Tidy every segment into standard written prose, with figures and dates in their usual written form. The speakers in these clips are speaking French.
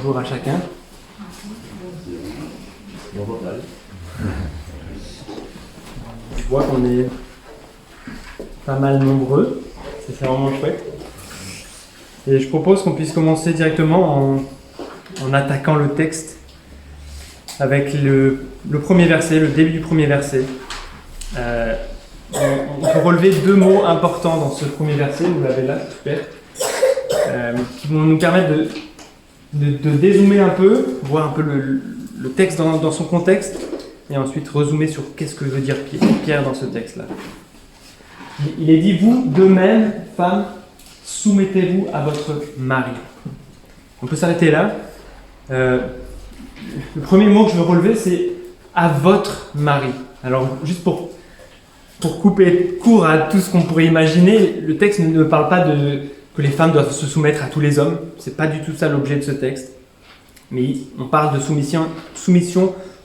bonjour à chacun. Je vois qu'on est pas mal nombreux, c'est vraiment chouette. Et je propose qu'on puisse commencer directement en attaquant le texte avec le premier verset, le début du premier verset. On peut relever deux mots importants dans ce premier verset, vous l'avez là, super, qui vont nous permettre de dézoomer un peu, voir un peu le texte dans son contexte, et ensuite rezoomer sur qu'est-ce que veut dire Pierre dans ce texte-là. Il est dit, vous, de même, femmes, soumettez-vous à votre mari. On peut s'arrêter là. Le premier mot que je veux relever, c'est à votre mari. Alors, juste pour couper court à tout ce qu'on pourrait imaginer, le texte ne parle pas que les femmes doivent se soumettre à tous les hommes. C'est pas du tout ça l'objet de ce texte. Mais on parle de soumission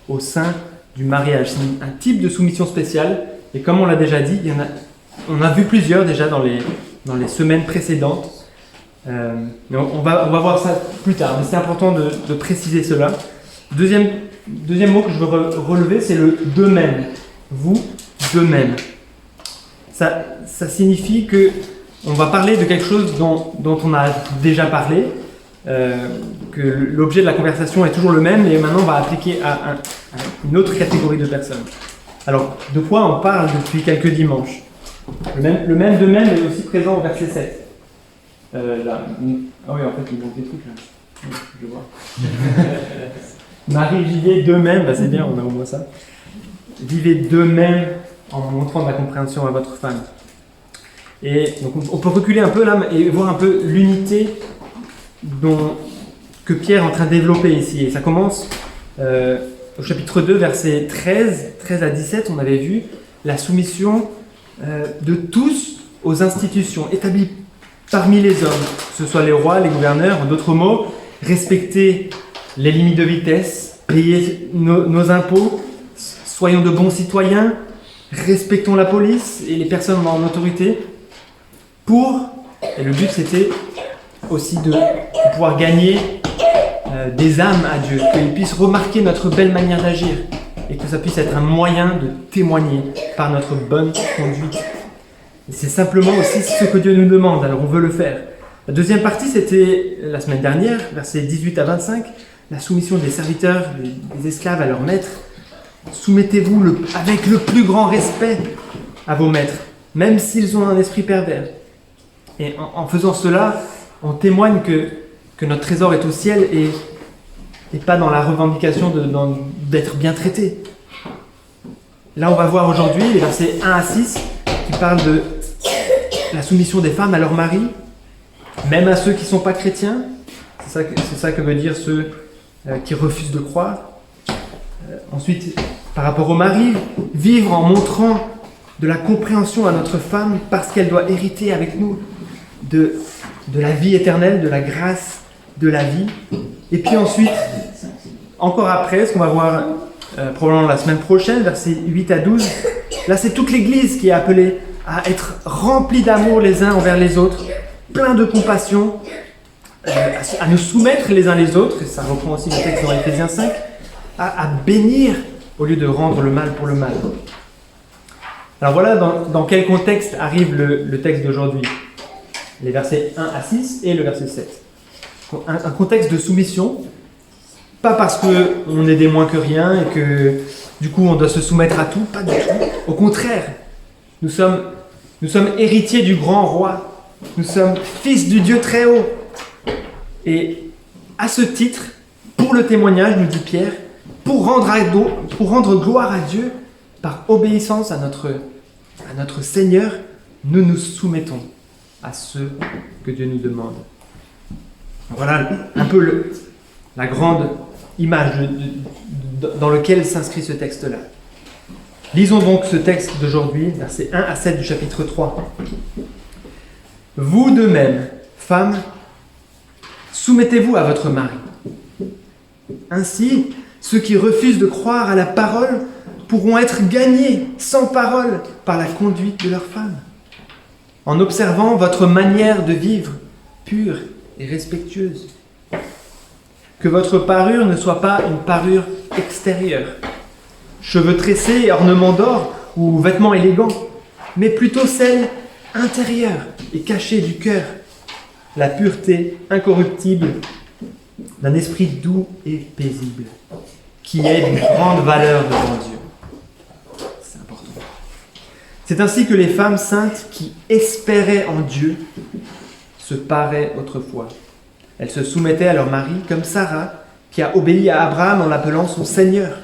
au sein du mariage. C'est un type de soumission spéciale. Et comme on l'a déjà dit, on a vu plusieurs déjà dans les semaines précédentes. Mais on va voir ça plus tard. Mais c'est important de préciser cela. Deuxième mot que je veux relever, c'est le « de même ». Vous, de même. Ça signifie que on va parler de quelque chose dont on a déjà parlé, que l'objet de la conversation est toujours le même, et maintenant on va appliquer à une autre catégorie de personnes. Alors, de quoi on parle depuis quelques dimanches? Le même de même est aussi présent au verset 7. Là. Ah oui, en fait, il manque des trucs là. Je vois. Marie, vivez de même, c'est bien, on a au moins ça. Vivez de même en montrant de la compréhension à votre femme. Et donc on peut reculer un peu là et voir un peu l'unité que Pierre est en train de développer ici. Et ça commence au chapitre 2, versets 13 à 17, on avait vu la soumission de tous aux institutions établies parmi les hommes, que ce soit les rois, les gouverneurs, en d'autres mots, respecter les limites de vitesse, payer nos impôts, soyons de bons citoyens, respectons la police et les personnes en autorité et le but c'était aussi de pouvoir gagner des âmes à Dieu, qu'ils puissent remarquer notre belle manière d'agir et que ça puisse être un moyen de témoigner par notre bonne conduite. Et c'est simplement aussi ce que Dieu nous demande, alors on veut le faire. La deuxième partie c'était la semaine dernière, versets 18 à 25, la soumission des serviteurs, des esclaves à leurs maîtres. Soumettez-vous avec le plus grand respect à vos maîtres, même s'ils ont un esprit pervers. Et en faisant cela, on témoigne que notre trésor est au ciel et pas dans la revendication d'être bien traité. Là, on va voir aujourd'hui les versets 1 à 6 qui parlent de la soumission des femmes à leur mari, même à ceux qui ne sont pas chrétiens. C'est ça que veut dire ceux qui refusent de croire. Ensuite, par rapport au mari, vivre en montrant de la compréhension à notre femme parce qu'elle doit hériter avec nous de la vie éternelle, de la grâce de la vie. Et puis ensuite, encore après, ce qu'on va voir probablement la semaine prochaine, versets 8 à 12, là c'est toute l'Église qui est appelée à être remplie d'amour les uns envers les autres, plein de compassion, à nous soumettre les uns les autres, et ça reprend aussi le texte dans Éphésiens 5, à bénir au lieu de rendre le mal pour le mal. Alors voilà dans quel contexte arrive le texte d'aujourd'hui. Les versets 1 à 6 et le verset 7. Un contexte de soumission, pas parce qu'on est des moins que rien et que du coup on doit se soumettre à tout, pas du tout. Au contraire, nous sommes héritiers du grand roi, nous sommes fils du Dieu très haut. Et à ce titre, pour le témoignage, nous dit Pierre, pour rendre gloire à Dieu, par obéissance à notre Seigneur, nous nous soumettons à ce que Dieu nous demande. Voilà un peu la grande image dans laquelle s'inscrit ce texte-là. Lisons donc ce texte d'aujourd'hui, versets 1 à 7 du chapitre 3. Vous de même, femmes, soumettez-vous à votre mari. Ainsi, ceux qui refusent de croire à la parole pourront être gagnés sans parole par la conduite de leur femme, en observant votre manière de vivre pure et respectueuse. que votre parure ne soit pas une parure extérieure, cheveux tressés, ornements d'or ou vêtements élégants, mais plutôt celle intérieure et cachée du cœur, la pureté incorruptible d'un esprit doux et paisible, qui est d'une grande valeur devant Dieu. C'est important. C'est ainsi que les femmes saintes qui espéraient en Dieu se paraient autrefois. Elles se soumettaient à leur mari, comme Sarah, qui a obéi à Abraham en l'appelant son Seigneur.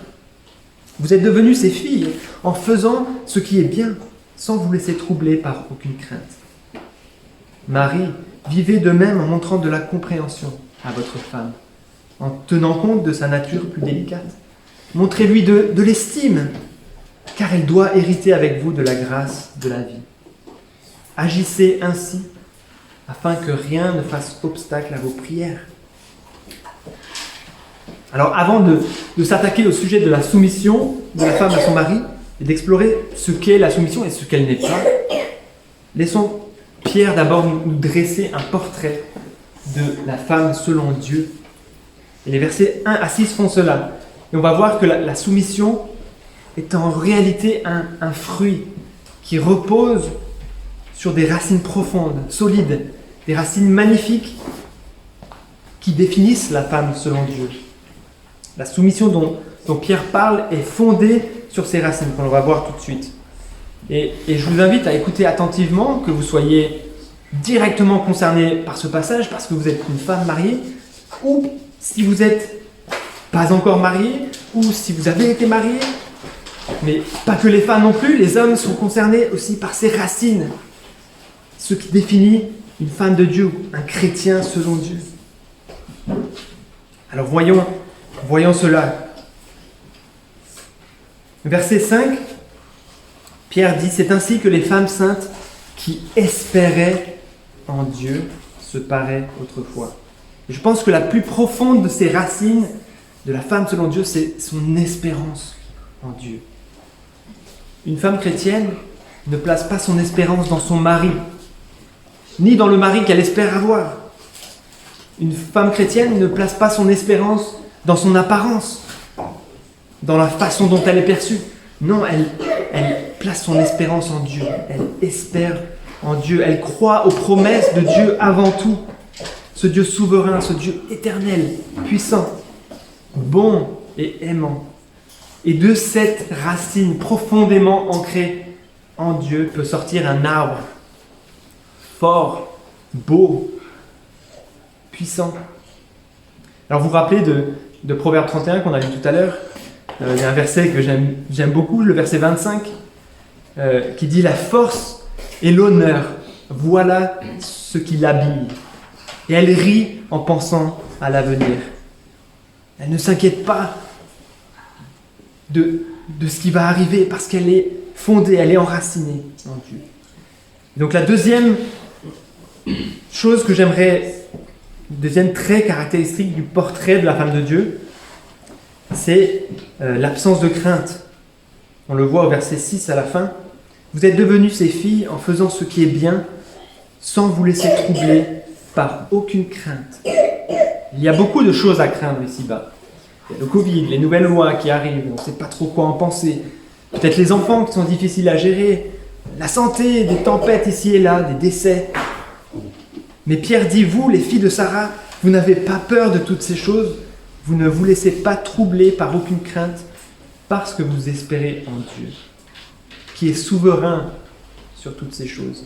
Vous êtes devenus ses filles en faisant ce qui est bien, sans vous laisser troubler par aucune crainte. Marie, vivez de même en montrant de la compréhension à votre femme, en tenant compte de sa nature plus délicate. Montrez-lui de l'estime, car elle doit hériter avec vous de la grâce de la vie. Agissez ainsi, afin que rien ne fasse obstacle à vos prières. Alors, avant de s'attaquer au sujet de la soumission de la femme à son mari, et d'explorer ce qu'est la soumission et ce qu'elle n'est pas, laissons Pierre d'abord nous dresser un portrait de la femme selon Dieu. Et les versets 1 à 6 font cela. Et on va voir que la soumission est en réalité un fruit qui repose sur des racines profondes, solides, des racines magnifiques qui définissent la femme selon Dieu. La soumission dont Pierre parle est fondée sur ces racines, qu'on va voir tout de suite. Et je vous invite à écouter attentivement, que vous soyez directement concerné par ce passage, parce que vous êtes une femme mariée, ou si vous n'êtes pas encore marié, ou si vous avez été marié, mais pas que les femmes non plus, les hommes sont concernés aussi par ces racines, ce qui définit une femme de Dieu, un chrétien selon Dieu. Alors voyons cela. Verset 5, Pierre dit « C'est ainsi que les femmes saintes qui espéraient en Dieu se paraient autrefois. » Et je pense que la plus profonde de ces racines de la femme selon Dieu, c'est son espérance en Dieu. Une femme chrétienne ne place pas son espérance dans son mari, ni dans le mari qu'elle espère avoir. Une femme chrétienne ne place pas son espérance dans son apparence, dans la façon dont elle est perçue. Non, elle place son espérance en Dieu. Elle espère en Dieu. Elle croit aux promesses de Dieu avant tout. Ce Dieu souverain, ce Dieu éternel, puissant, bon et aimant. Et de cette racine profondément ancrée en Dieu peut sortir un arbre fort, beau, puissant. Alors vous vous rappelez de Proverbe 31 qu'on a lu tout à l'heure. Il y a un verset que j'aime beaucoup, le verset 25, qui dit « La force et l'honneur, voilà ce qui l'habille. Et elle rit en pensant à l'avenir. » Elle ne s'inquiète pas de ce qui va arriver parce qu'elle est fondée, elle est enracinée en Dieu. Donc la deuxième chose que deuxième trait caractéristique du portrait de la femme de Dieu, c'est l'absence de crainte. On le voit au verset 6 à la fin. « Vous êtes devenues ses filles en faisant ce qui est bien, sans vous laisser troubler par aucune crainte. » Il y a beaucoup de choses à craindre ici-bas. Il y a le Covid, les nouvelles lois qui arrivent, on ne sait pas trop quoi en penser. Peut-être les enfants qui sont difficiles à gérer, la santé, des tempêtes ici et là, des décès. Mais Pierre dit, vous, les filles de Sarah, vous n'avez pas peur de toutes ces choses, vous ne vous laissez pas troubler par aucune crainte, parce que vous espérez en Dieu, qui est souverain sur toutes ces choses.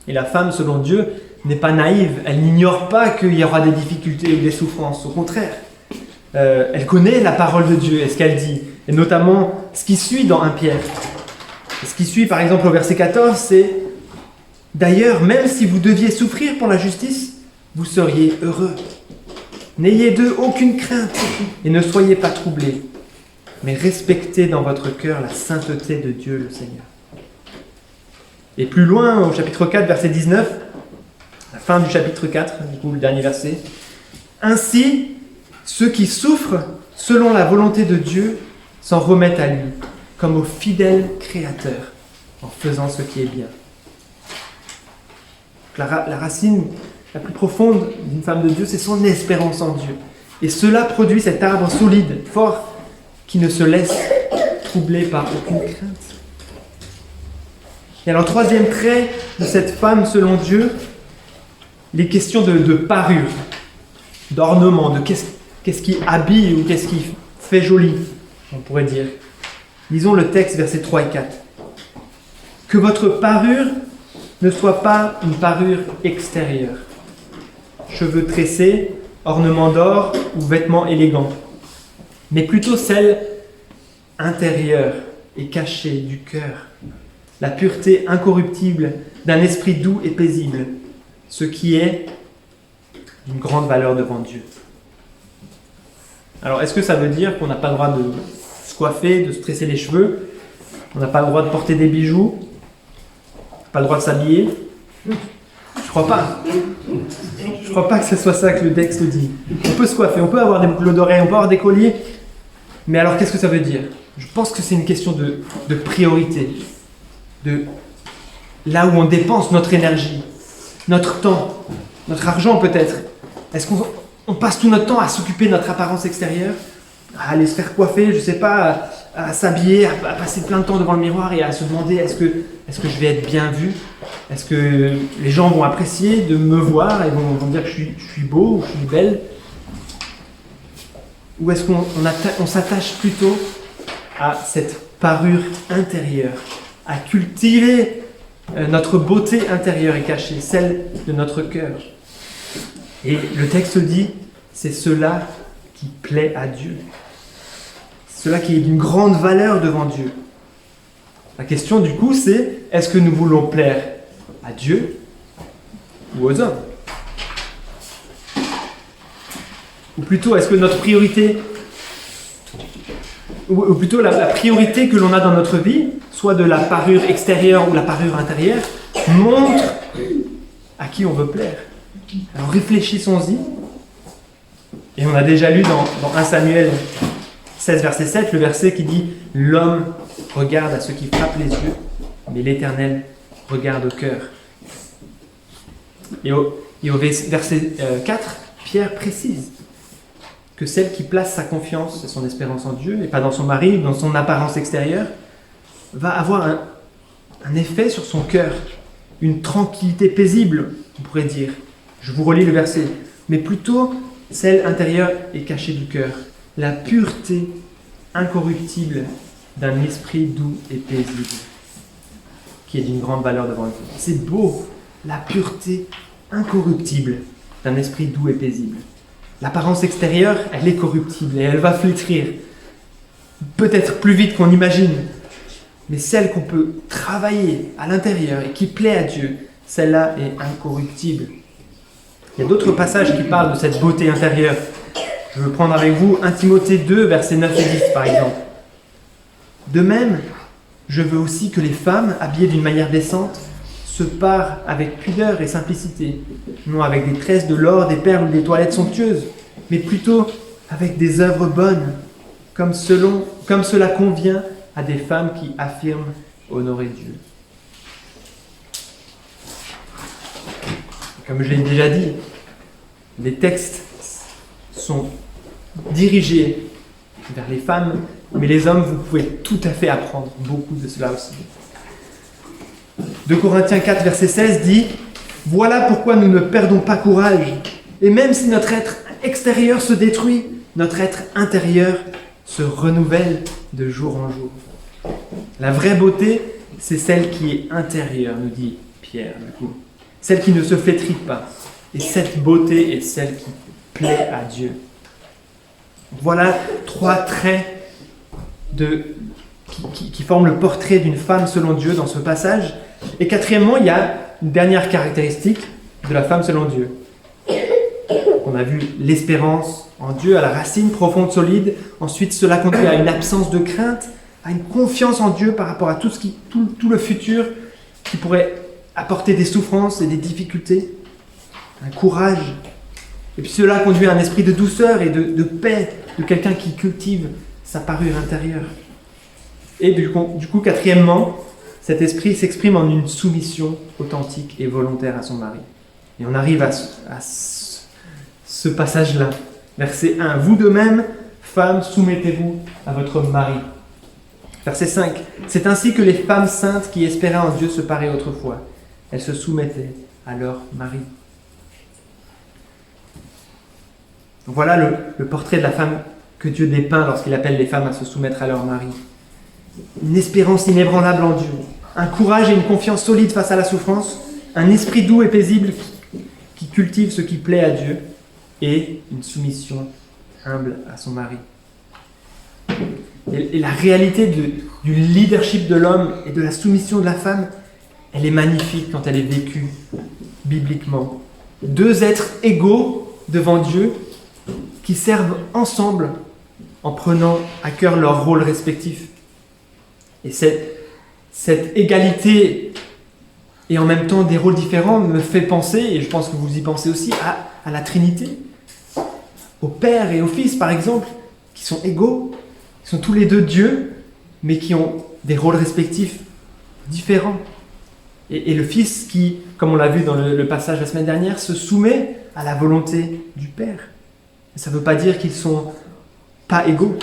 Et la femme, selon Dieu, n'est pas naïve, elle n'ignore pas qu'il y aura des difficultés ou des souffrances, au contraire. Elle connaît la parole de Dieu et ce qu'elle dit, et notamment ce qui suit dans 1 Pierre. Et ce qui suit, par exemple, au verset 14, c'est « D'ailleurs, même si vous deviez souffrir pour la justice, vous seriez heureux. N'ayez d'eux aucune crainte et ne soyez pas troublés, mais respectez dans votre cœur la sainteté de Dieu le Seigneur. » Et plus loin, au chapitre 4, verset 19, la fin du chapitre 4, du coup le dernier verset, « Ainsi, ceux qui souffrent selon la volonté de Dieu s'en remettent à lui, comme au fidèle Créateur, en faisant ce qui est bien. » La racine la plus profonde d'une femme de Dieu, c'est son espérance en Dieu. Et cela produit cet arbre solide, fort, qui ne se laisse troubler par aucune crainte. Et alors, troisième trait de cette femme selon Dieu, les questions de parure, d'ornement, de qu'est-ce qui habille ou qu'est-ce qui fait joli, on pourrait dire. Lisons le texte, versets 3 et 4. Que votre parure ne soit pas une parure extérieure, cheveux tressés, ornements d'or ou vêtements élégants, mais plutôt celle intérieure et cachée du cœur, la pureté incorruptible d'un esprit doux et paisible, ce qui est d'une grande valeur devant Dieu. Alors, est-ce que ça veut dire qu'on n'a pas le droit de se coiffer, de se tresser les cheveux, on n'a pas le droit de porter des bijoux, pas le droit de s'habiller? Je crois pas. Je crois pas que ce soit ça que le texte dit. On peut se coiffer, on peut avoir des boucles d'oreilles, on peut avoir des colliers, mais alors qu'est-ce que ça veut dire? Je pense que c'est une question de priorité, de là où on dépense notre énergie, notre temps, notre argent peut-être. Est-ce qu'on passe tout notre temps à s'occuper de notre apparence extérieure, à aller se faire coiffer, je sais pas, à s'habiller, à passer plein de temps devant le miroir et à se demander est-ce que je vais être bien vu? Est-ce que les gens vont apprécier de me voir et vont dire que je suis beau ou que je suis belle? Ou est-ce qu'on s'attache plutôt à cette parure intérieure, à cultiver notre beauté intérieure et cachée, celle de notre cœur? Et le texte dit, c'est cela qui plaît à Dieu. Cela qui est d'une grande valeur devant Dieu. La question du coup c'est, est-ce que nous voulons plaire à Dieu ou aux hommes? Ou plutôt, est-ce que notre priorité, ou plutôt la priorité que l'on a dans notre vie, soit de la parure extérieure ou la parure intérieure, montre à qui on veut plaire? Alors réfléchissons-y. Et on a déjà lu dans 1 Samuel 16, verset 7, le verset qui dit « L'homme regarde à ce qui frappe les yeux, mais l'Éternel regarde au cœur. » Et au verset 4, Pierre précise que celle qui place sa confiance et son espérance en Dieu, et pas dans son mari, dans son apparence extérieure, va avoir un effet sur son cœur, une tranquillité paisible, on pourrait dire. Je vous relis le verset. Mais plutôt celle intérieure et cachée du cœur, la pureté incorruptible d'un esprit doux et paisible, qui est d'une grande valeur devant Dieu. C'est beau, la pureté incorruptible d'un esprit doux et paisible. L'apparence extérieure, elle est corruptible et elle va flétrir, peut-être plus vite qu'on imagine, mais celle qu'on peut travailler à l'intérieur et qui plaît à Dieu, celle-là est incorruptible. Il y a d'autres passages qui parlent de cette beauté intérieure. Je veux prendre avec vous 1 Timothée 2, versets 9 et 10 par exemple. De même, je veux aussi que les femmes, habillées d'une manière décente, se parent avec pudeur et simplicité, non avec des tresses de l'or, des perles ou des toilettes somptueuses, mais plutôt avec des œuvres bonnes, comme cela convient à des femmes qui affirment honorer Dieu. Comme je l'ai déjà dit, les textes sont dirigés vers les femmes, mais les hommes, vous pouvez tout à fait apprendre beaucoup de cela aussi. 2 Corinthiens 4, verset 16 dit « Voilà pourquoi nous ne perdons pas courage, et même si notre être extérieur se détruit, notre être intérieur se renouvelle de jour en jour. » La vraie beauté, c'est celle qui est intérieure, nous dit Pierre, du coup. Celle qui ne se flétrit pas. Et cette beauté est celle qui plaît à Dieu. Voilà 3 traits qui forment le portrait d'une femme selon Dieu dans ce passage. Et quatrièmement, il y a une dernière caractéristique de la femme selon Dieu. On a vu l'espérance en Dieu à la racine profonde, solide. Ensuite, cela conduit à une absence de crainte, à une confiance en Dieu par rapport à tout le futur qui pourrait apporter des souffrances et des difficultés, un courage. Et puis cela conduit à un esprit de douceur et de paix, de quelqu'un qui cultive sa parure intérieure. Et du coup, quatrièmement, cet esprit s'exprime en une soumission authentique et volontaire à son mari. Et on arrive à ce passage-là. Verset 1. Vous de même, femmes, soumettez-vous à votre mari. Verset 5. C'est ainsi que les femmes saintes qui espéraient en Dieu se paraient autrefois. Elles se soumettaient à leur mari. Donc voilà le portrait de la femme que Dieu dépeint lorsqu'il appelle les femmes à se soumettre à leur mari. Une espérance inébranlable en Dieu, un courage et une confiance solide face à la souffrance, un esprit doux et paisible qui cultive ce qui plaît à Dieu et une soumission humble à son mari. Et la réalité du leadership de l'homme et de la soumission de la femme, elle est magnifique quand elle est vécue bibliquement. Deux êtres égaux devant Dieu qui servent ensemble en prenant à cœur leurs rôles respectifs. Et cette égalité et en même temps des rôles différents me fait penser, et je pense que vous y pensez aussi, à la Trinité. Au Père et au Fils, par exemple, qui sont égaux, qui sont tous les deux Dieu, mais qui ont des rôles respectifs différents. Et le Fils qui, comme on l'a vu dans le passage la semaine dernière, se soumet à la volonté du Père. Et ça ne veut pas dire qu'ils ne sont pas égaux.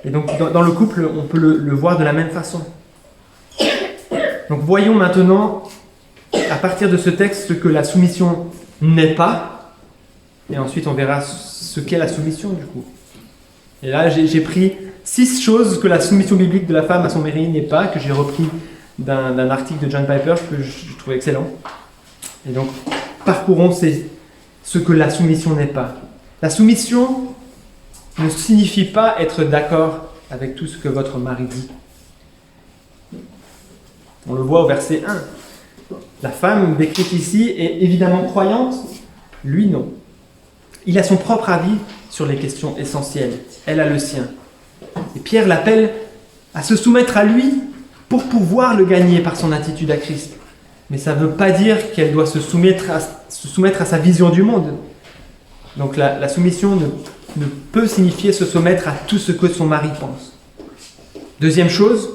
Et donc dans le couple, on peut le voir de la même façon. Donc voyons maintenant, à partir de ce texte, ce que la soumission n'est pas. Et ensuite on verra ce qu'est la soumission du coup. Et là j'ai pris 6 choses que la soumission biblique de la femme à son mari n'est pas, que j'ai repris d'un article de John Piper que je trouve excellent. Et donc parcourons ce que la soumission n'est pas. La soumission ne signifie pas être d'accord avec tout ce que votre mari dit. On le voit au verset 1. La femme décrite ici est évidemment croyante, lui non. Il a son propre avis sur les questions essentielles, elle a le sien. Et Pierre l'appelle à se soumettre à lui pour pouvoir le gagner par son attitude à Christ. Mais ça ne veut pas dire qu'elle doit se soumettre à sa vision du monde. Donc la soumission ne peut signifier se soumettre à tout ce que son mari pense. Deuxième chose,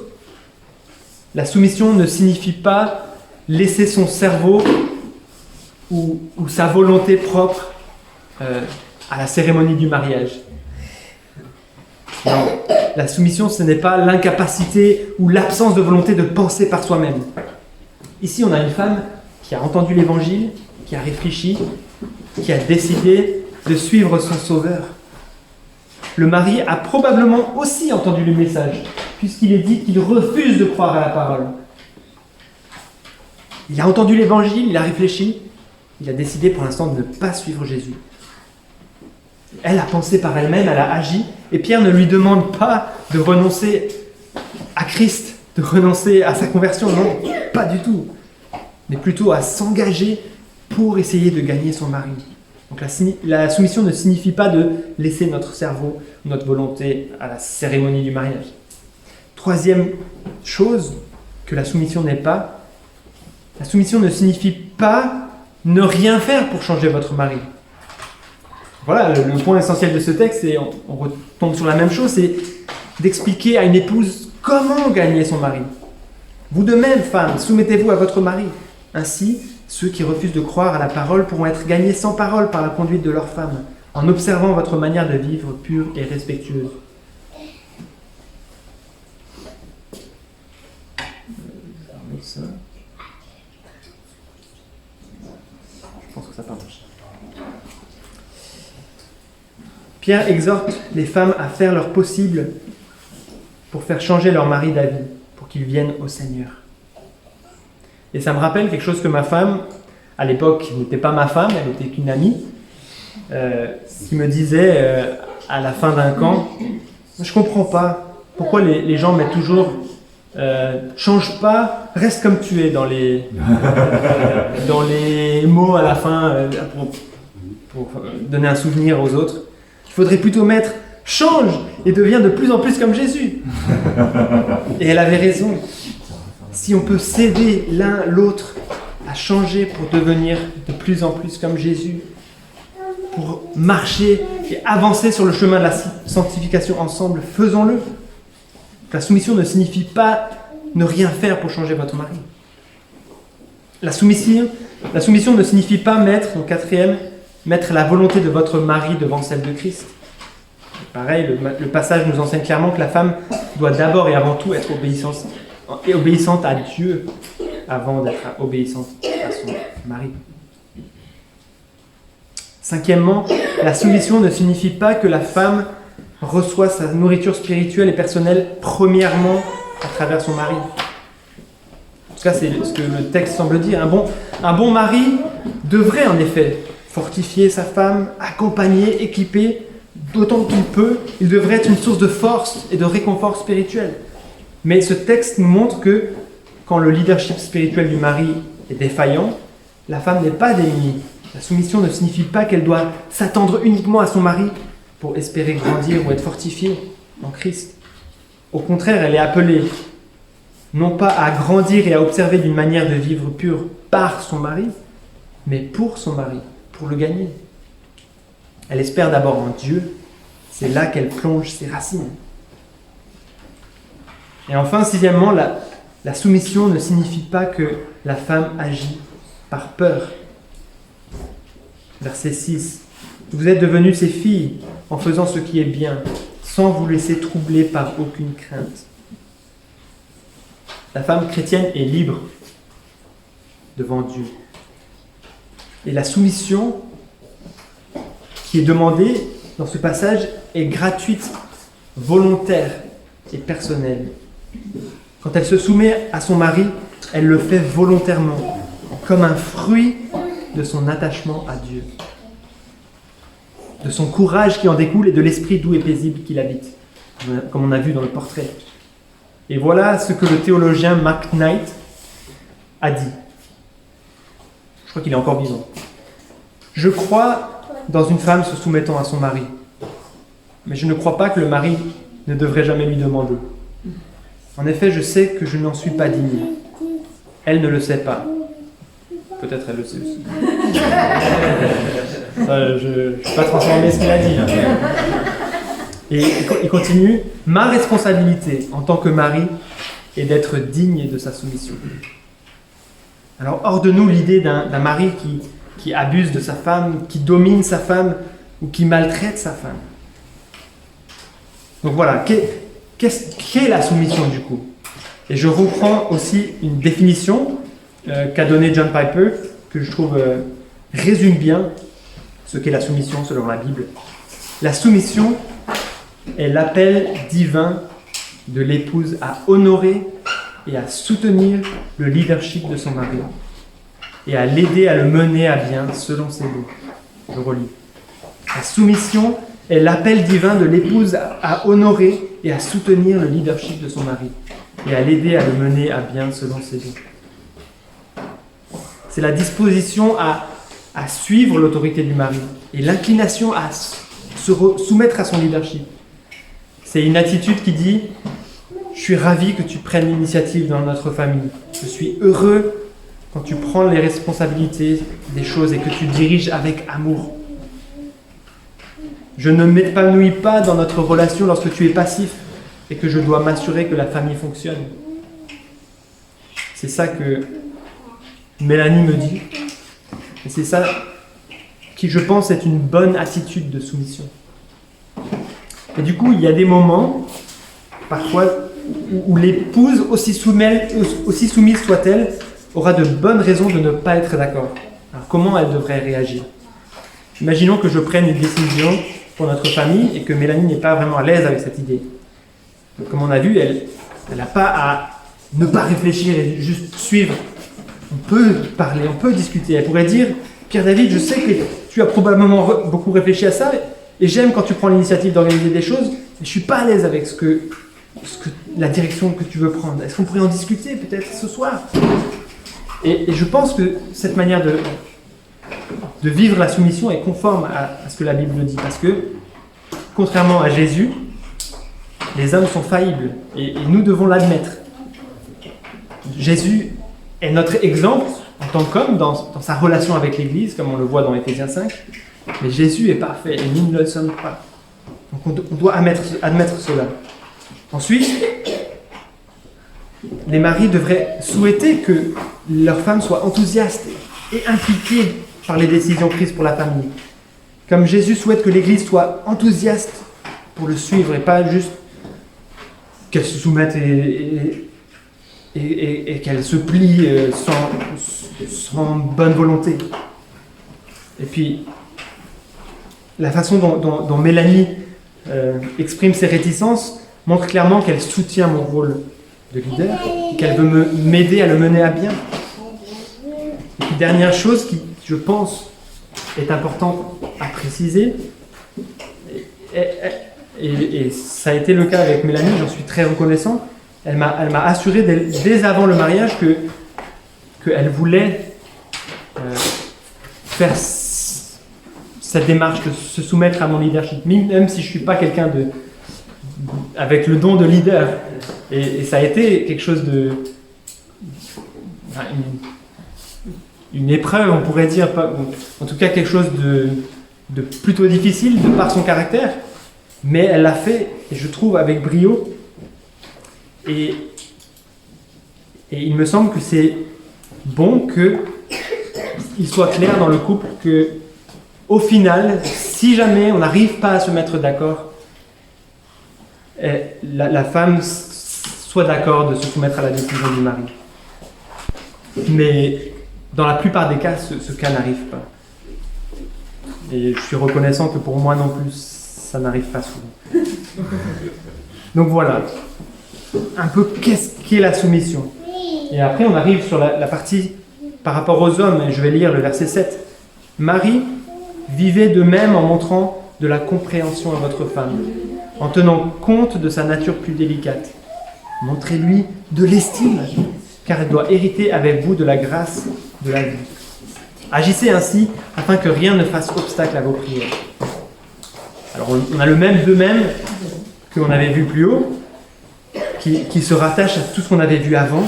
la soumission ne signifie pas laisser son cerveau ou sa volonté propre à la cérémonie du mariage. Non, la soumission, ce n'est pas l'incapacité ou l'absence de volonté de penser par soi-même. Ici, on a une femme qui a entendu l'évangile, qui a réfléchi, qui a décidé de suivre son sauveur. Le mari a probablement aussi entendu le message, puisqu'il est dit qu'il refuse de croire à la parole. Il a entendu l'évangile, il a réfléchi, il a décidé pour l'instant de ne pas suivre Jésus. Elle a pensé par elle-même, elle a agi, et Pierre ne lui demande pas de renoncer à Christ, de renoncer à sa conversion, non, pas du tout, mais plutôt à s'engager pour essayer de gagner son mari. Donc la soumission ne signifie pas de laisser notre cerveau, notre volonté à la cérémonie du mariage. Troisième chose que la soumission n'est pas, la soumission ne signifie pas ne rien faire pour changer votre mari. Voilà, le point essentiel de ce texte, et on retombe sur la même chose, c'est d'expliquer à une épouse comment gagner son mari. Vous de même, femmes, soumettez-vous à votre mari. Ainsi, ceux qui refusent de croire à la parole pourront être gagnés sans parole par la conduite de leur femme, en observant votre manière de vivre pure et respectueuse. Je pense que ça marche. Pierre exhorte les femmes à faire leur possible pour faire changer leur mari d'avis, pour qu'ils viennent au Seigneur. Et ça me rappelle quelque chose que ma femme, à l'époque, n'était pas ma femme, elle était qu'une amie, qui me disait à la fin d'un camp, je ne comprends pas pourquoi les gens mettent toujours change pas, reste comme tu es dans les mots à la fin pour donner un souvenir aux autres. Il faudrait plutôt mettre change et deviens de plus en plus comme Jésus. Et elle avait raison. Si on peut s'aider l'un l'autre à changer pour devenir de plus en plus comme Jésus, pour marcher et avancer sur le chemin de la sanctification ensemble, faisons-le. La soumission ne signifie pas ne rien faire pour changer votre mari. La soumission ne signifie pas mettre, en quatrième, mettre la volonté de votre mari devant celle de Christ. Pareil, le passage nous enseigne clairement que la femme doit d'abord et avant tout être obéissante à Dieu avant d'être obéissante à son mari. Cinquièmement, la soumission ne signifie pas que la femme reçoit sa nourriture spirituelle et personnelle premièrement à travers son mari. En tout cas, c'est ce que le texte semble dire. Un bon mari devrait en effet fortifier sa femme, accompagner, équiper, d'autant qu'il peut. Il devrait être une source de force et de réconfort spirituel. Mais ce texte nous montre que quand le leadership spirituel du mari est défaillant, la femme n'est pas démunie. La soumission ne signifie pas qu'elle doit s'attendre uniquement à son mari pour espérer grandir ou être fortifiée en Christ. Au contraire, elle est appelée non pas à grandir et à observer d'une manière de vivre pure par son mari, mais pour son mari, pour le gagner. Elle espère d'abord en Dieu, c'est là qu'elle plonge ses racines. Et enfin, sixièmement, la soumission ne signifie pas que la femme agit par peur. Verset 6. Vous êtes devenues ses filles en faisant ce qui est bien, sans vous laisser troubler par aucune crainte. La femme chrétienne est libre devant Dieu. Et la soumission qui est demandée dans ce passage est gratuite, volontaire et personnelle. Quand elle se soumet à son mari, elle le fait volontairement, comme un fruit de son attachement à Dieu, de son courage qui en découle et de l'esprit doux et paisible qui l'habite, comme on a vu dans le portrait. Et voilà ce que le théologien Mark Knight a dit. Je crois qu'il est encore vivant. Je crois dans une femme se soumettant à son mari, mais je ne crois pas que le mari ne devrait jamais lui demander. En effet, je sais que je n'en suis pas digne. Elle ne le sait pas. Peut-être elle le sait aussi. Ça, je ne suis pas transformé ce qu'il a dit. Et il continue. Ma responsabilité en tant que mari est d'être digne de sa soumission. Alors, hors de nous l'idée d'un mari qui abuse de sa femme, qui domine sa femme ou qui maltraite sa femme. Donc voilà, qu'est la soumission du coup? Et je reprends aussi une définition qu'a donnée John Piper, que je trouve résume bien ce qu'est la soumission selon la Bible. La soumission est l'appel divin de l'épouse à honorer et à soutenir le leadership de son mari et à l'aider à le mener à bien selon ses mots. Je relis. La soumission est l'appel divin de l'épouse à honorer et à soutenir le leadership de son mari et à l'aider à le mener à bien selon ses mots. C'est la disposition à suivre l'autorité du mari et l'inclination à se soumettre à son leadership. C'est une attitude qui dit « Je suis ravi que tu prennes l'initiative dans notre famille. Je suis heureux quand tu prends les responsabilités des choses et que tu diriges avec amour. Je ne m'épanouis pas dans notre relation lorsque tu es passif et que je dois m'assurer que la famille fonctionne. » C'est ça que Mélanie me dit. Et c'est ça qui, je pense, est une bonne attitude de soumission. Et du coup, il y a des moments, parfois, où l'épouse, aussi soumise soit-elle, aura de bonnes raisons de ne pas être d'accord. Alors, comment elle devrait réagir? Imaginons que je prenne une décision pour notre famille et que Mélanie n'est pas vraiment à l'aise avec cette idée. Donc, comme on a vu, elle n'a pas à ne pas réfléchir et juste suivre. On peut parler, on peut discuter. Elle pourrait dire « Pierre-David, je sais que tu as probablement beaucoup réfléchi à ça et j'aime quand tu prends l'initiative d'organiser des choses, mais je ne suis pas à l'aise avec la direction que tu veux prendre. Est-ce qu'on pourrait en discuter peut-être ce soir ?» Et je pense que cette manière de vivre la soumission est conforme à ce que la Bible dit. Parce que, contrairement à Jésus, les hommes sont faillibles et nous devons l'admettre. Jésus est notre exemple en tant qu'homme dans sa relation avec l'Église, comme on le voit dans Éphésiens 5. Mais Jésus est parfait et nous ne le sommes pas. Donc on doit admettre cela. Ensuite, les maris devraient souhaiter que leur femme soit enthousiaste et impliquée par les décisions prises pour la famille. Comme Jésus souhaite que l'Église soit enthousiaste pour le suivre et pas juste qu'elle se soumette et qu'elle se plie sans bonne volonté. Et puis, la façon dont Mélanie exprime ses réticences montre clairement qu'elle soutient mon rôle de leader, qu'elle veut m'aider à le mener à bien. Et puis, dernière chose qui, je pense, est importante à préciser, et ça a été le cas avec Mélanie, j'en suis très reconnaissant. Elle m'a assuré dès avant le mariage qu'elle voulait faire cette démarche de se soumettre à mon leadership, même si je ne suis pas quelqu'un avec le don de leader. Et ça a été quelque chose une épreuve, on pourrait dire, en tout cas quelque chose de plutôt difficile de par son caractère, mais elle l'a fait, et je trouve, avec brio. Et il me semble que c'est bon qu'il soit clair dans le couple que, au final, si jamais on n'arrive pas à se mettre d'accord, la femme soit d'accord de se soumettre à la décision du mari. Mais dans la plupart des cas, ce cas n'arrive pas. Et je suis reconnaissant que pour moi non plus, ça n'arrive pas souvent. Donc voilà, un peu qu'est-ce qu'est la soumission. Et après, on arrive sur la partie par rapport aux hommes, et je vais lire le verset 7. « Marie, vivez de même en montrant de la compréhension à votre femme, en tenant compte de sa nature plus délicate. Montrez-lui de l'estime, car elle doit hériter avec vous de la grâce de la vie. Agissez ainsi afin que rien ne fasse obstacle à vos prières. » Alors on a le même de même qu'on avait vu plus haut, qui se rattache à tout ce qu'on avait vu avant.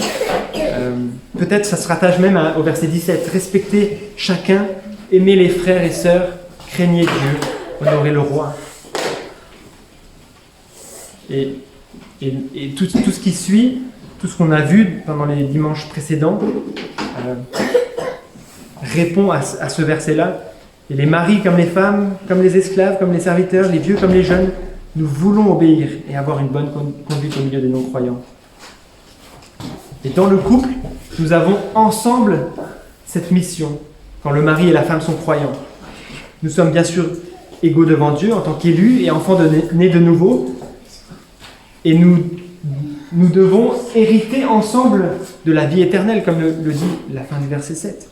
Peut-être ça se rattache même au verset 17. « Respectez chacun, aimez les frères et sœurs, craignez Dieu, honorez le roi. » Et tout ce qui suit, tout ce qu'on a vu pendant les dimanches précédents, répond à ce verset-là. Et les maris comme les femmes, comme les esclaves, comme les serviteurs, les vieux comme les jeunes, nous voulons obéir et avoir une bonne conduite au milieu des non-croyants. Et dans le couple, nous avons ensemble cette mission, quand le mari et la femme sont croyants. Nous sommes bien sûr égaux devant Dieu en tant qu'élus et enfants nés de nouveau, et nous devons hériter ensemble de la vie éternelle, comme le dit la fin du verset 7.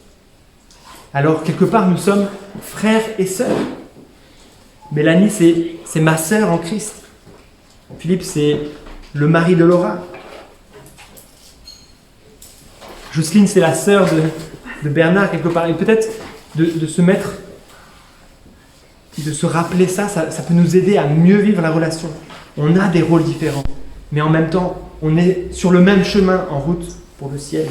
Alors, quelque part, nous sommes frères et sœurs. Mélanie, c'est ma sœur en Christ. Philippe, c'est le mari de Laura. Jocelyne, c'est la sœur de Bernard, quelque part. Et peut-être de se mettre, de se rappeler ça peut nous aider à mieux vivre la relation. On a des rôles différents, mais en même temps, on est sur le même chemin en route pour le ciel.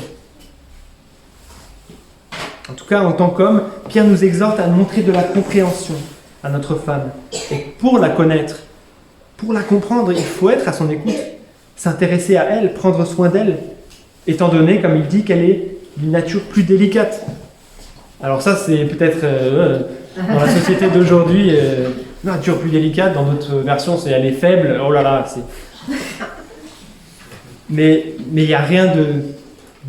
En tout cas, en tant qu'homme, Pierre nous exhorte à montrer de la compréhension à notre femme. Et pour la connaître, pour la comprendre, il faut être à son écoute, s'intéresser à elle, prendre soin d'elle, étant donné, comme il dit, qu'elle est d'une nature plus délicate. Alors ça, c'est peut-être dans la société d'aujourd'hui, une nature plus délicate, dans d'autres versions, c'est elle est faible, oh là là, c'est... Mais il n'y a rien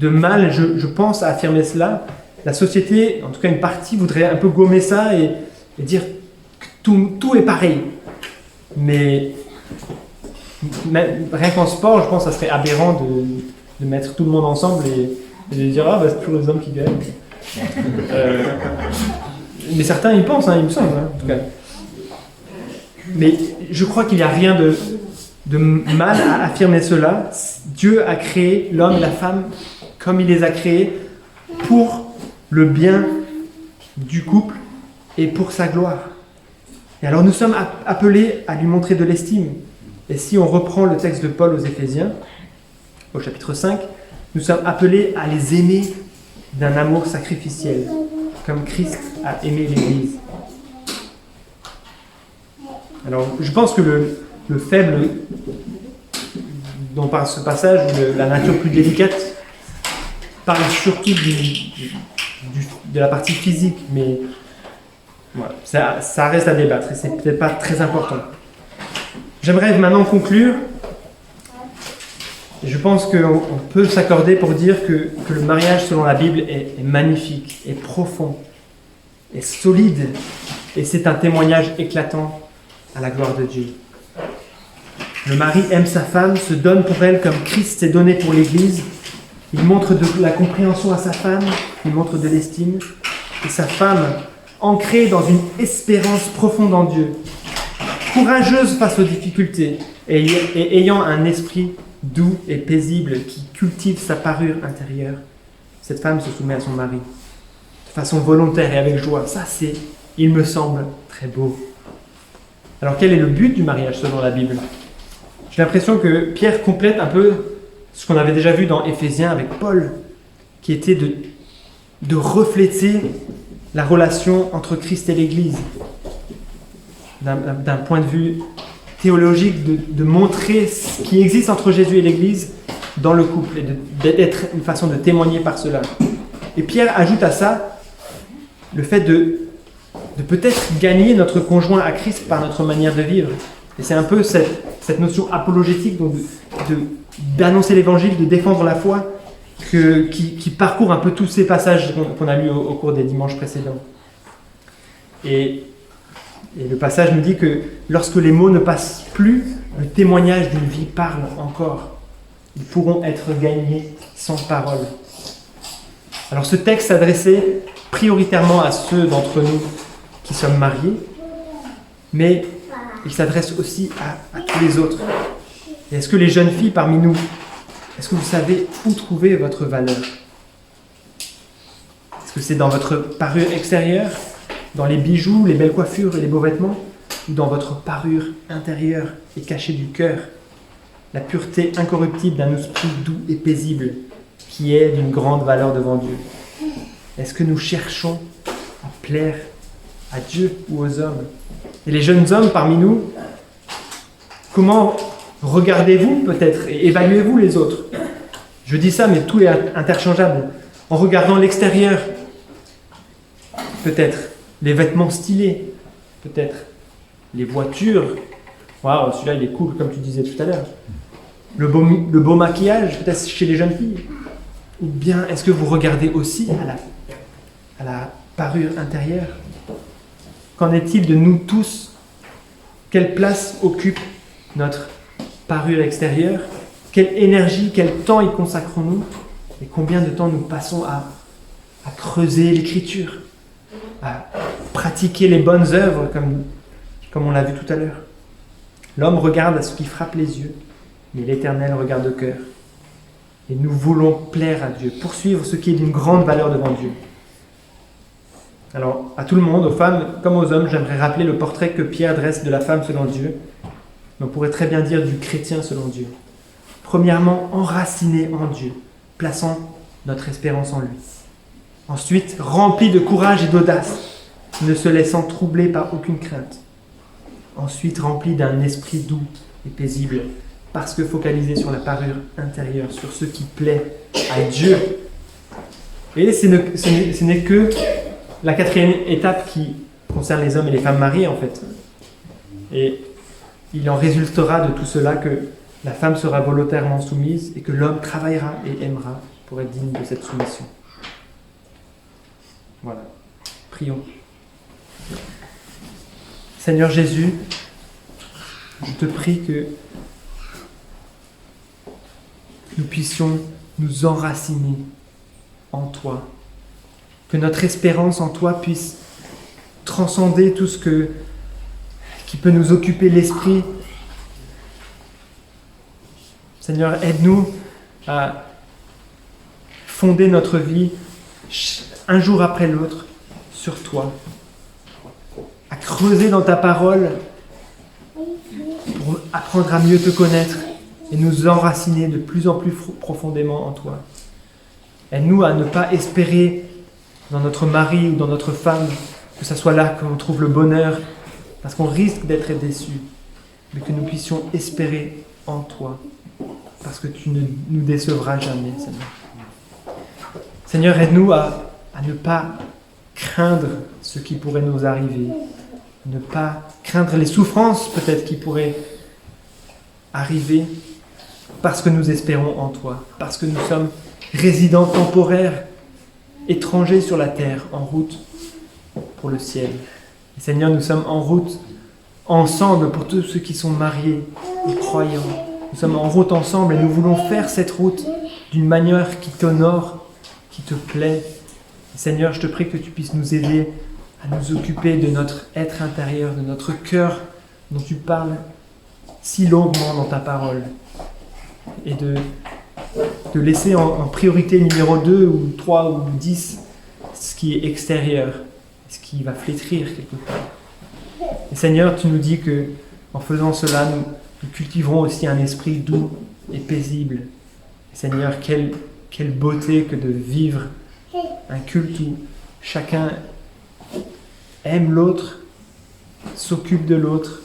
de mal, je pense, à affirmer cela. La société, en tout cas une partie, voudrait un peu gommer ça et dire que tout est pareil. Mais rien qu'en sport, je pense que ça serait aberrant de mettre tout le monde ensemble et de dire « Ah, bah, c'est toujours les hommes qui gagnent. » Mais certains y pensent, il me semble, en tout cas. Mais je crois qu'il n'y a rien de mal à affirmer cela. Dieu a créé l'homme et la femme comme il les a créés pour le bien du couple et pour sa gloire. Et alors nous sommes appelés à lui montrer de l'estime. Et si on reprend le texte de Paul aux Éphésiens, au chapitre 5, nous sommes appelés à les aimer d'un amour sacrificiel, comme Christ a aimé l'Église. Alors je pense que le faible dont parle ce passage, où la nature plus délicate parle surtout de la partie physique, mais voilà, ça reste à débattre et c'est peut-être pas très important. J'aimerais maintenant conclure. Et je pense qu'on peut s'accorder pour dire que le mariage selon la Bible est magnifique, est profond, est solide, et c'est un témoignage éclatant à la gloire de Dieu. Le mari aime sa femme, se donne pour elle comme Christ s'est donné pour l'Église. Il montre de la compréhension à sa femme, il montre de l'estime, et sa femme, ancrée dans une espérance profonde en Dieu, courageuse face aux difficultés et ayant un esprit doux et paisible qui cultive sa parure intérieure, cette femme se soumet à son mari de façon volontaire et avec joie. Ça, c'est, il me semble, très beau. Alors, quel est le but du mariage selon la Bible ? J'ai l'impression que Pierre complète un peu ce qu'on avait déjà vu dans Éphésiens avec Paul, qui était de refléter la relation entre Christ et l'Église. D'un point de vue théologique, de montrer ce qui existe entre Jésus et l'Église dans le couple, et d'être une façon de témoigner par cela. Et Pierre ajoute à ça le fait de peut-être gagner notre conjoint à Christ par notre manière de vivre. Et c'est un peu cette notion apologétique, donc d'annoncer l'évangile, de défendre la foi, qui parcourt un peu tous ces passages qu'on a lus au cours des dimanches précédents. Et le passage nous dit que lorsque les mots ne passent plus, le témoignage d'une vie parle encore. Ils pourront être gagnés sans parole. Alors ce texte s'adressait prioritairement à ceux d'entre nous qui sommes mariés, mais il s'adresse aussi à tous les autres. Et est-ce que les jeunes filles parmi nous, est-ce que vous savez où trouver votre valeur ? Est-ce que c'est dans votre parure extérieure, dans les bijoux, les belles coiffures et les beaux vêtements, ou dans votre parure intérieure et cachée du cœur, la pureté incorruptible d'un esprit doux et paisible qui est d'une grande valeur devant Dieu ? Est-ce que nous cherchons à plaire à Dieu ou aux hommes ? Et les jeunes hommes parmi nous, comment regardez-vous peut-être et évaluez-vous les autres ? Je dis ça, mais tout est interchangeable. En regardant l'extérieur, peut-être les vêtements stylés, peut-être les voitures. Waouh, celui-là il est cool, comme tu disais tout à l'heure. Le beau maquillage, peut-être chez les jeunes filles. Ou bien est-ce que vous regardez aussi à la parure intérieure ? Qu'en est-il de nous tous ? Quelle place occupe notre parure extérieure ? Quelle énergie, quel temps y consacrons-nous ? Et combien de temps nous passons à creuser l'Écriture, à pratiquer les bonnes œuvres, comme on l'a vu tout à l'heure. L'homme regarde à ce qui frappe les yeux, mais l'Éternel regarde au cœur. Et nous voulons plaire à Dieu, poursuivre ce qui est d'une grande valeur devant Dieu. Alors, à tout le monde, aux femmes comme aux hommes, j'aimerais rappeler le portrait que Pierre dresse de la femme selon Dieu. Mais on pourrait très bien dire du chrétien selon Dieu. Premièrement, enraciné en Dieu, plaçant notre espérance en lui. Ensuite, rempli de courage et d'audace, ne se laissant troubler par aucune crainte. Ensuite, rempli d'un esprit doux et paisible, parce que focalisé sur la parure intérieure, sur ce qui plaît à Dieu. Et ce n'est que la quatrième étape qui concerne les hommes et les femmes mariées, en fait. Et il en résultera de tout cela que la femme sera volontairement soumise et que l'homme travaillera et aimera pour être digne de cette soumission. Voilà. Prions. Seigneur Jésus, je te prie que nous puissions nous enraciner en toi, que notre espérance en toi puisse transcender tout ce qui peut nous occuper l'esprit. Seigneur, aide-nous à fonder notre vie un jour après l'autre sur toi, à creuser dans ta parole pour apprendre à mieux te connaître et nous enraciner de plus en plus profondément en toi. Aide-nous à ne pas espérer dans notre mari ou dans notre femme que ce soit là qu'on trouve le bonheur, parce qu'on risque d'être déçus, mais que nous puissions espérer en toi. parce que tu ne nous décevras jamais, Seigneur. Seigneur, aide-nous à ne pas craindre ce qui pourrait nous arriver, ne pas craindre les souffrances peut-être qui pourraient arriver, parce que nous espérons en toi, parce que nous sommes résidents temporaires, étrangers sur la terre, en route pour le ciel. Et Seigneur, nous sommes en route ensemble pour tous ceux qui sont mariés et croyants. Nous sommes en route ensemble et nous voulons faire cette route d'une manière qui t'honore, qui te plaît. Et Seigneur, je te prie que tu puisses nous aider à nous occuper de notre être intérieur, de notre cœur dont tu parles si longuement dans ta parole. Et de laisser en priorité numéro 2 ou 3 ou 10 ce qui est extérieur, ce qui va flétrir quelque part. Et Seigneur, tu nous dis que en faisant cela, nous cultiverons aussi un esprit doux et paisible. Et Seigneur, quelle beauté que de vivre un culte où chacun aime l'autre, s'occupe de l'autre,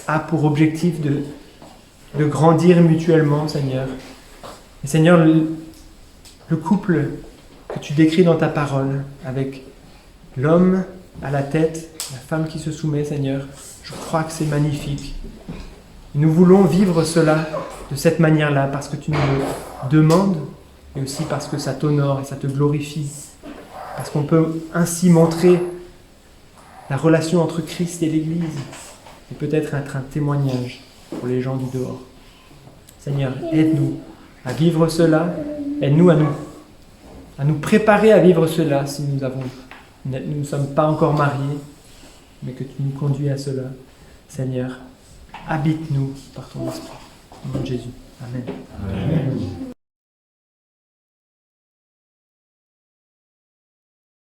a pour objectif de grandir mutuellement, Seigneur. Et Seigneur, le couple que tu décris dans ta parole, avec l'homme à la tête, la femme qui se soumet, Seigneur, je crois que c'est magnifique. Nous voulons vivre cela de cette manière-là, parce que tu nous le demandes, et aussi parce que ça t'honore et ça te glorifie. Parce qu'on peut ainsi montrer la relation entre Christ et l'Église, et peut-être être un témoignage pour les gens du dehors. Seigneur, aide-nous à vivre cela, aide-nous à nous préparer à vivre cela si nous ne sommes pas encore mariés, mais que tu nous conduis à cela. Seigneur, habite-nous par ton esprit. Au nom de Jésus. Amen. Amen.